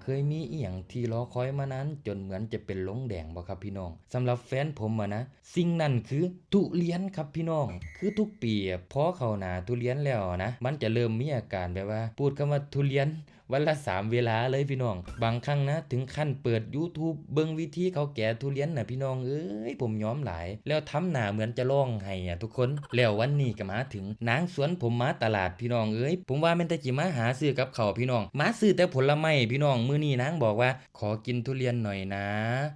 เคยมีอีหยังที่รอคอยมานานจนเหมือนจะเป็นลงแดงบ่ครับพี่น้องสำหรับแฟนผมนะสิ่งนั้นคือทุเรียนครับพี่น้องคือทุกปีพอเข้าหน้าทุเรียนแล้วนะมันจะเริ่มมีอาการแบบว่าพูดคำว่าทุเรียนวันละ3เวลาเลยพี่น้องบางครั้งนะถึงขั้นเปิด YouTube เบิ่งวิธีเขาแกะทุเรียนน่ะพี่น้องเอ้ยผมยอมหลายแล้วทำหน้าเหมือนจะร้องไห้ทุกคนแล้ววันนี้ก็มาถึงนางสวนผมมาตลาดพี่น้องเอ้ยผมว่าแม่นแต่จิมาหาซื้อกับเขาวพี่น้องมาซื้อแต่ผลไม้พี่น้องมื้อนี้นางบอกว่าขอกินทุเรียนหน่อยนะ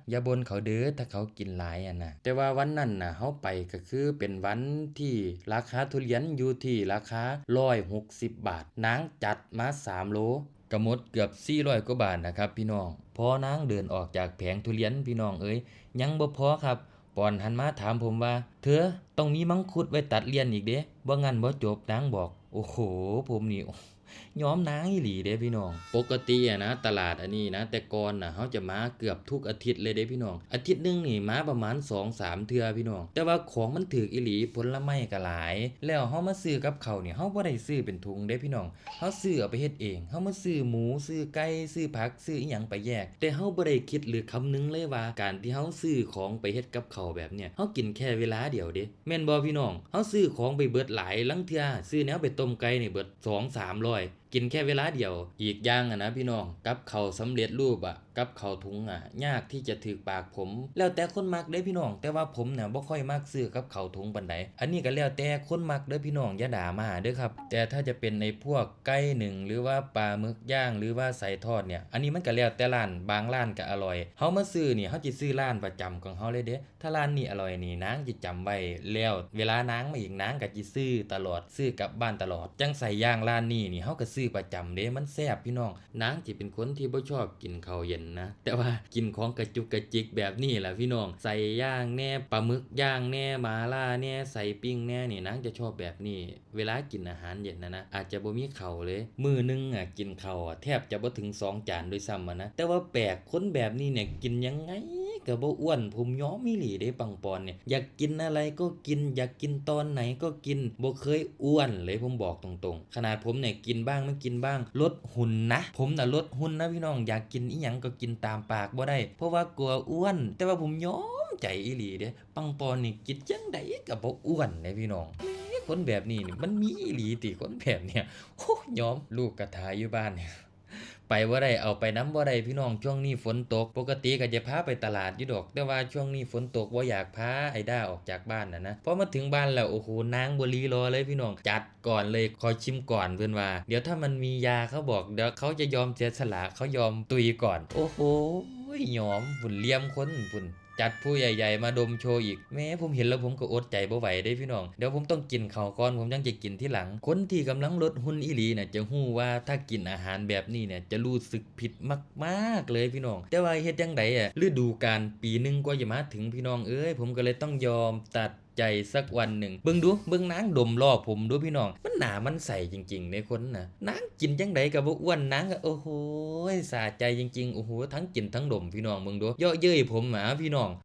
อย่าบ่นเขาเด้อถ้าเขากินหลายนะแต่ว่าวันนั้นน่ะเฮาไปก็คือเป็นวันที่ราคาทุเรียนอยู่ที่ราคา160บาทนางจัดมา3โลก็หมดเกือบ400กว่าบาทนะครับพี่น้องพอนางเดินออกจากแผงทุเรียนพี่น้องเอ้ยยังบ่พอครับปอนหันมาถามผมว่าเธอต้องมีมังคุดไว้ตัดเลียนอีกเด้บ่งั้นบ่จบนางบอกโอ้โหผมนี่ย้อมนางอีหลีเด้พี่น้องปกตินะตลาดอันนี้นะแต่ก่อนน่ะเฮาจะมาเกือบทุกอาทิตย์เลยเด้พี่น้องอาทิตย์นึงนี่มาประมาณ2-3เทื่อพี่น้องแต่ว่าของมันถูกอีหลีผลไม้ก็หลายแล้วเฮามาซื้อกับข้าวนี่เฮาบ่ได้ซื้อเป็นถุงเด้พี่น้องเฮาซื้อเอาไปเฮ็ดเองเฮามาซื้อหมูซื้อไก่ซื้อผักซื้ออีหยังไปแยกแต่เฮาบ่ได้คิดหรือคำนึงเลยว่าการที่เฮาซื้อของไปเฮ็ดกับข้าวแบบเนี้ยเฮากินแค่เวลาเดียวเด้แม่นบ่พี่น้องเฮาซื้อของไปเบิดหลายลังเทื่อซื้อแนวไปต้มไก่นี่เบิด2-300กินแค่เวลาเดียวอีกอย่างนะพี่น้องกับข้าวสำเร็จรูปกับข้าวถุงยากที่จะถึกปากผมแล้วแต่คนมักเด้พี่น้องแต่ว่าผมเนี่ยบ่ค่อยมักซื้อกับข้าวถุงปานใดอันนี้ก็แล้วแต่คนมักเด้อพี่น้องอย่าด่ามาเด้อครับแต่ถ้าจะเป็นในพวกไก่หนึ่งหรือว่าปลาหมึกย่างหรือว่าไส้ทอดเนี่ยอันนี้มันก็แล้วแต่ร้านบางร้านก็อร่อยเฮามาซื้อนี่เฮาสิซื้อร้านประจำของเฮาเลยเด้ถ้าร้านนี้อร่อยนี่นางสิจำไว้แล้วเวลานางมาอีกนางก็สิซื้อตลอดซื้อกลับบ้านตลอดจังไส้ย่างร้านนี้นี่เฮาก็ซื้อประจำเด้มันแซ่บพี่น้องนางสิเป็นคนที่บ่ชอบกินข้าวเย็นนะแต่ว่ากินของกระจุกกระจิกแบบนี้แหละพี่น้องใส่ย่างแน่ปลาหมึกย่างแน่หมาล่าแน่ใส่ปิ้งแน่นี่นางจะชอบแบบนี้เวลากินอาหารเย็นนะอาจจะบ่มีข้าวเลยมื้อนึงกินข้าวแทบจะบ่ถึง2จานด้วยซ้ำนะแต่ว่าแปลกคนแบบนี้เนี่ยกินยังไงก็บ่อ้วนผมยอมอีหลีเด้ปังปอนเนี่ยอยากกินอะไรก็กินอยากกินตอนไหนก็กินบ่เคยอ้วนเลยผมบอกตรงๆขนาดผมเนี่ยกินบ้างไม่กินบ้างลดหุ่นนะผมน่ะลดหุ่นนะพี่น้องอยากกินอีหยังก็กินตามปากบ่ได้เพราะว่ากลัวอ้วนแต่ว่าผมยอมใจอีหลีเด้ปังปอนนี่กินจังไดก็บ่อ้วนเด้พี่น้องคนแบบนี้นี่มันมีอีหลีติคนแบบเนี่ยโอ้ยอมลูกกระทาอยู่บ้านเนี่ยไปบ่ได้เอาไปน้ำบ่ได้พี่น้องช่วงนี้ฝนตกปกติก็จะพาไปตลาดอยู่ดอกแต่ว่าช่วงนี้ฝนตกบ่อยากพาไอ้ด้าออกจากบ้านนะพอมาถึงบ้านแล้วโอ้โหนางบ่รีรอเลยพี่น้องจัดก่อนเลยขอชิมก่อนเพิ่นว่าเดี๋ยวถ้ามันมียาเขาบอกเดี๋ยวเขาจะยอมเสียสละเขายอมตุยก่อนโอ้โหยอมฝุ่นเลี่ยมคนฝุ่นจัดผู้ใหญ่ๆมาดมโชว์อีกแม้ผมเห็นแล้วผมก็อดใจบ่ไหวได้พี่น้องเดี๋ยวผมต้องกินข้าวก่อนผมยังจะกินที่หลังคนที่กำลังลดหุ่นอีหลีเนี่ยจะฮู้ว่าถ้ากินอาหารแบบนี้เนี่ยจะรู้สึกผิดมากๆเลยพี่น้องแต่ว่าเฮ็ดจังไดฤดูกาลปีนึงกว่าจะมาถึงพี่น้องเอ้ยผมก็เลยต้องยอมตัดใจสักวันหนึ่งเบิ่งดูเบิ่งนางดมรอบผมดูพี่น้องมันหนามันใสจริงๆในคนน่ะนางกินจังไดก็บ่อ้วนนางก็โอ้โหสะใจจริงๆโอ้โหทั้งกินทั้งดมพี่น้องเบิ่งดูเยาะเย้ยผมพี่น้อง